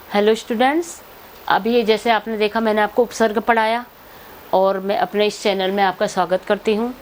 Hello students, अभी जैसे आपने देखा मैंने आपको उपसर्ग पढ़ाया और मैं अपने इस चैनल में आपका स्वागत करती हूँ।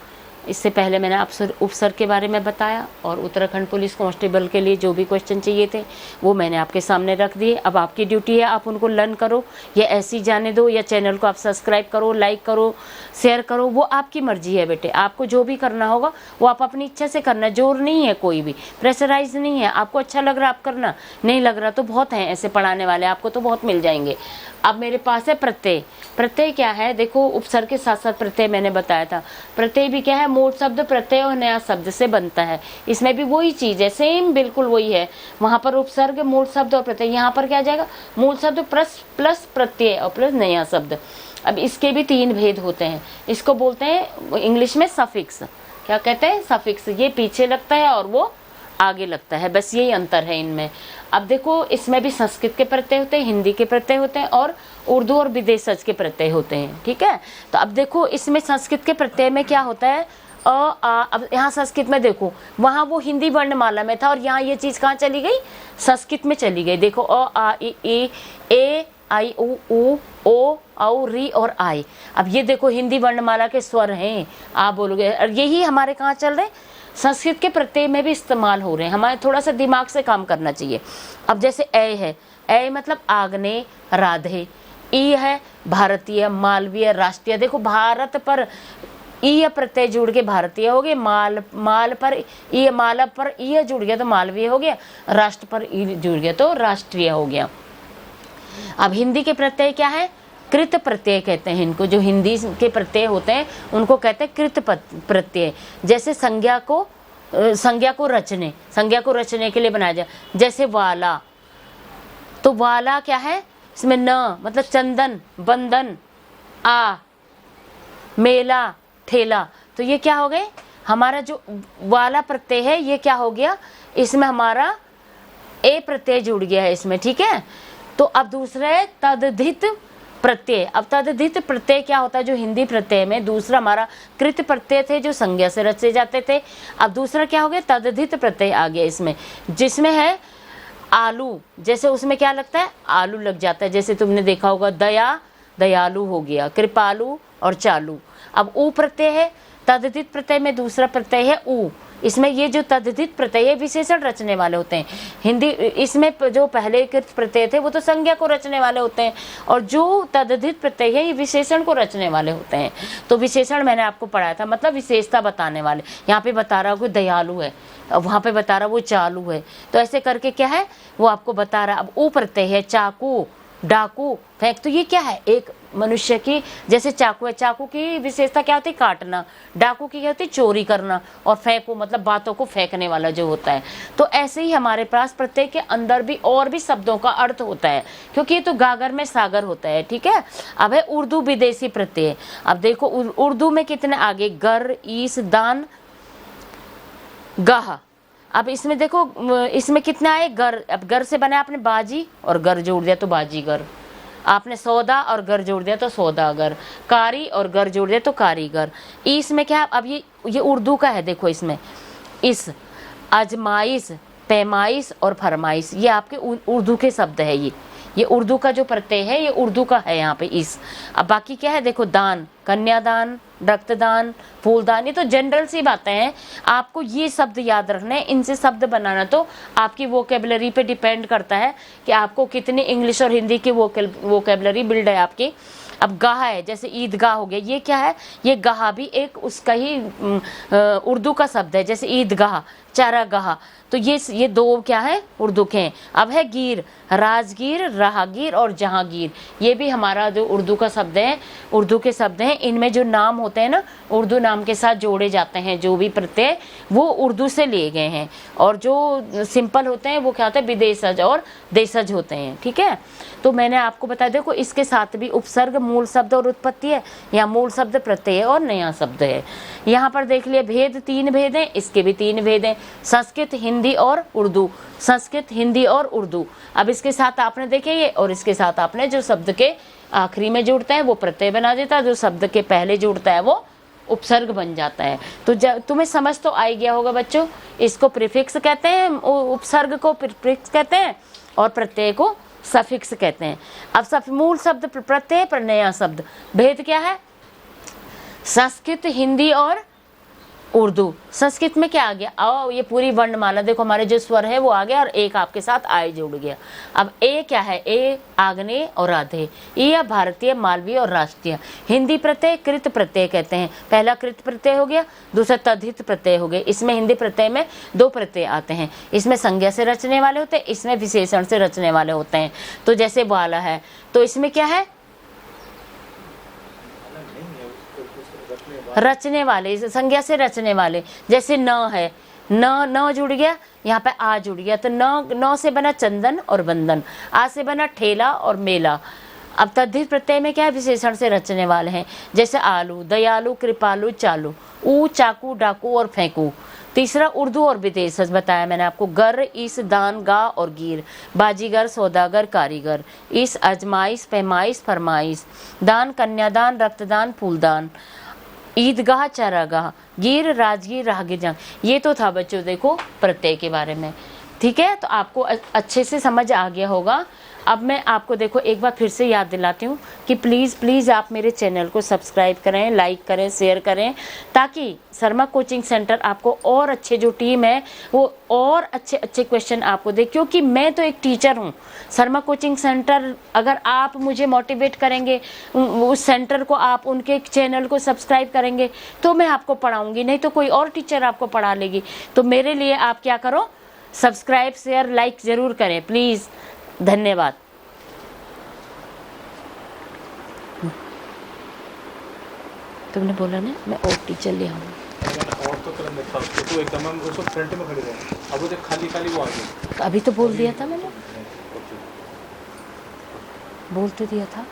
इससे पहले मैंने आप उपसर्ग के बारे में बताया और उत्तराखंड पुलिस कांस्टेबल के लिए जो भी क्वेश्चन चाहिए थे वो मैंने आपके सामने रख दिए। अब आपकी ड्यूटी है आप उनको लर्न करो या ऐसे ही जाने दो, या चैनल को आप सब्सक्राइब करो, लाइक करो, शेयर करो, वो आपकी मर्जी है बेटे। आपको जो भी करना होगा वो आप अपनी इच्छा से करना, जोर नहीं है, कोई भी प्रेशराइज नहीं है। आपको अच्छा लग रहा आप करना, नहीं लग रहा तो बहुत हैं ऐसे पढ़ाने वाले, आपको तो बहुत मिल जाएंगे। अब मेरे पास है प्रत्यय। प्रत्यय क्या है? देखो उपसर्ग के साथ साथ प्रत्यय मैंने बताया था। प्रत्यय भी क्या है? मूल शब्द प्रत्यय और नया शब्द से बनता है। इसमें भी वही चीज है, सेम बिल्कुल वही है। वहां पर उपसर्ग, मूल शब्द और प्रत्यय, यहाँ पर क्या आ जाएगा? मूल शब्द प्लस प्रत्यय और प्लस नया शब्द। अब इसके भी तीन भेद होते हैं। इसको बोलते हैं इंग्लिश में सफिक्स। क्या कहते हैं? सफिक्स। ये पीछे लगता है और वो आगे लगता है, बस यही अंतर है इनमें। अब देखो इसमें भी संस्कृत के प्रत्यय होते हैं, हिंदी के प्रत्यय होते हैं और उर्दू और विदेशज के प्रत्यय होते हैं। ठीक है, तो अब देखो इसमें संस्कृत के प्रत्यय में क्या होता है? अ आ। अब यहाँ संस्कृत में देखो, वहाँ वो हिंदी वर्णमाला में था और यहाँ ये चीज कहाँ चली गई? संस्कृत में चली गई। देखो अ आ इ ए आई उ ओ औ री और आई। अब ये देखो हिंदी वर्णमाला के स्वर हैं, आप बोलोगे, और यही हमारे कहाँ चल रहे हैं? संस्कृत के प्रत्यय में भी इस्तेमाल हो रहे हैं। हमारे थोड़ा सा दिमाग से काम करना चाहिए। अब जैसे ए है, ए मतलब आग्नेय, राधे। ई है भारतीय, मालवीय, राष्ट्रीय। देखो भारत पर ई प्रत्यय जुड़ के भारतीय हो गए, माल पर ई, माला पर ई जुड़ गया तो मालवीय हो गया, राष्ट्र पर ई जुड़ गया तो राष्ट्रीय हो गया। अब हिंदी के प्रत्यय क्या है? कृत प्रत्यय कहते हैं इनको। जो हिंदी के प्रत्यय होते हैं उनको कहते हैं कृत प्रत्यय। जैसे संज्ञा को रचने के लिए बनाया जाए। जैसे वाला, तो वाला क्या है? इसमें न मतलब चंदन, बंधन, आ, मेला, ठेला। तो ये क्या हो गए? हमारा जो वाला प्रत्यय है ये क्या हो गया? इसमें हमारा ए प्रत्यय जुड़ गया है इसमें। ठीक है, तो अब दूसरा है तदधित प्रत्यय। अब तदधित प्रत्यय क्या होता है? जो हिंदी प्रत्यय में दूसरा हमारा कृत प्रत्यय थे जो संज्ञा से रचे जाते थे। अब दूसरा क्या हो गया? तदधित प्रत्यय आ गया इसमें, जिसमें है आलू। जैसे उसमें क्या लगता है? आलू लग जाता है। जैसे तुमने देखा होगा दयालु हो गया, कृपालु और चालू। अब ऊ प्रत्यय है, तदधित प्रत्यय में दूसरा प्रत्यय है ऊ। इसमें ये जो तदधित प्रत्यय विशेषण रचने वाले होते हैं। हिंदी इसमें जो पहले के प्रत्यय थे वो तो संज्ञा को रचने वाले होते हैं, और जो तदधित प्रत्यय है ये विशेषण को रचने वाले होते हैं। तो विशेषण मैंने आपको पढ़ाया था, मतलब विशेषता बताने वाले। यहाँ पे बता रहा कोई दयालु है, वहाँ पे बता रहा वो चालू है, तो ऐसे करके क्या है वो आपको बता रहा। अब ऊ प्रत्यय है चाकू, डाकू, फेंक। तो ये क्या है? एक मनुष्य की, जैसे चाकू है, चाकू की विशेषता क्या होती है? काटना। डाकू की क्या होती है? चोरी करना। और फेंकू मतलब बातों को फेंकने वाला जो होता है। तो ऐसे ही हमारे पास प्रत्यय के अंदर भी और भी शब्दों का अर्थ होता है, क्योंकि ये तो गागर में सागर होता है। ठीक है, अब है उर्दू विदेशी प्रत्यय। अब देखो उर्दू में कितने आगे? गर, ईस, दान, गाह। अब इसमें देखो इसमें कितना है? घर। अब घर से बना आपने बाजी और घर जोड़ दिया तो बाजीगर। आपने सौदा और घर जोड़ दिया तो सौदागर। कारी और घर जोड़ दिया तो कारीगर। इसमें क्या है? अब ये उर्दू का है। देखो इसमें इस, अजमाइश, पैमाइश और फरमाइश, ये आपके उर्दू के शब्द है। ये उर्दू का जो प्रत्यय है ये उर्दू का है यहाँ पे इस। अब बाकी क्या है? देखो दान, कन्यादान, रक्तदान, फूलदान, ये तो जनरल सी बातें हैं। आपको ये शब्द याद रखने, इनसे शब्द बनाना तो आपकी वोकेबलरी पे डिपेंड करता है कि आपको कितनी इंग्लिश और हिंदी की वोकेबलरी बिल्ड है आपकी। अब गाह है, जैसे ईदगाह हो गया, ये क्या है? ये गाह भी एक उसका ही उर्दू का शब्द है। जैसे ईदगाह, चारागाह, तो ये दो क्या है? उर्दू के हैं। अब है गिर, राजगीर, राहगीर और जहांगीर, ये भी हमारा जो उर्दू का शब्द है, उर्दू के शब्द हैं। इनमें जो नाम होते हैं ना, उर्दू नाम के साथ जोड़े जाते हैं। जो भी प्रत्यय वो उर्दू से लिए गए हैं, और जो सिंपल होते हैं वो क्या होते हैं? विदेशज और देशज होते हैं। ठीक है, तो मैंने आपको बता देखो इसके साथ भी उपसर्ग, मूल शब्द और उत्पत्ति है, या मूल शब्द प्रत्यय और नया शब्द है। यहाँ पर देख लिया भेद, तीन भेद हैं, इसके भी तीन भेद हैं। संस्कृत, हिंदी और उर्दू। संस्कृत, हिंदी और उर्दू। अब इसके साथ आपने देखे ये, और इसके साथ आपने जो शब्द के आखिरी में जुड़ता है वो प्रत्यय बना देता है, जो शब्द के पहले जुड़ता है वो उपसर्ग बन जाता है। तो तुम्हें समझ तो आ ही गया होगा बच्चों। इसको प्रीफिक्स कहते हैं, उपसर्ग को प्रीफिक्स कहते हैं और प्रत्यय को सफिक्स कहते हैं। अब मूल शब्द प्रत्यय पर नया शब्द, भेद क्या है? संस्कृत, हिंदी और उर्दू। संस्कृत में क्या आ गया? आओ, ये पूरी वर्णमाला देखो, हमारे जो स्वर है वो आ गया और एक आपके साथ आय जुड़ गया। अब ए क्या है? ए आग्नेय और राधे। ये भारतीय, मालवीय और राष्ट्रीय। हिंदी प्रत्यय कृत प्रत्यय कहते हैं। पहला कृत प्रत्यय हो गया, दूसरा तद्धित प्रत्यय हो गया। इसमें हिंदी प्रत्यय में दो प्रत्यय आते हैं। इसमें संज्ञा से रचने वाले होते हैं, इसमें विशेषण से रचने वाले होते हैं। तो जैसे वाला है, तो इसमें क्या है? रचने वाले, संज्ञा से रचने वाले। जैसे न है, न जुड़ गया, यहाँ पे आ जुड़ गया, तो न से बना चंदन और बंदन, आ से बना ठेला और मेला। अब तद्धित प्रत्यय में क्या है? विशेषण से रचने वाले हैं। जैसे आलू, दयालु, कृपालु, चालू, ऊ, चाकू, डाकू और फेंकू। तीसरा उर्दू और विदेश, सच बताया मैंने आपको। गर, ईस, दान, गा और गिर। बाजीगर, सौदागर, कारीगर। ईस, अजमाइश, पैमाइश, फरमाइश। दान, कन्यादान, रक्तदान, फूलदान। ईदगाह, चारागाह। गिर, राजगीर, राहगीर, जंग। ये तो था बच्चों देखो प्रत्यय के बारे में। ठीक है, तो आपको अच्छे से समझ आ गया होगा। अब मैं आपको देखो एक बार फिर से याद दिलाती हूँ कि प्लीज़ आप मेरे चैनल को सब्सक्राइब करें, लाइक करें, शेयर करें, ताकि शर्मा कोचिंग सेंटर आपको और अच्छे, जो टीम है वो और अच्छे क्वेश्चन आपको दे। क्योंकि मैं तो एक टीचर हूँ। शर्मा कोचिंग सेंटर, अगर आप मुझे मोटिवेट करेंगे, उस सेंटर को आप उनके चैनल को सब्सक्राइब करेंगे, तो मैं आपको पढ़ाऊँगी, नहीं तो कोई और टीचर आपको पढ़ा लेगी। तो मेरे लिए आप क्या करो, सब्सक्राइब, शेयर, लाइक ज़रूर करें प्लीज़। धन्यवाद। तुमने बोला ना मैं और टीचर ले आऊंगा। और तो कलम में था उसको, तो एकदम हम उसको फ्रंट में खड़े रहे। अब वो देख खाली वो आ गया। अभी तो बोल दिया था मैंने, बोल तो दिया था।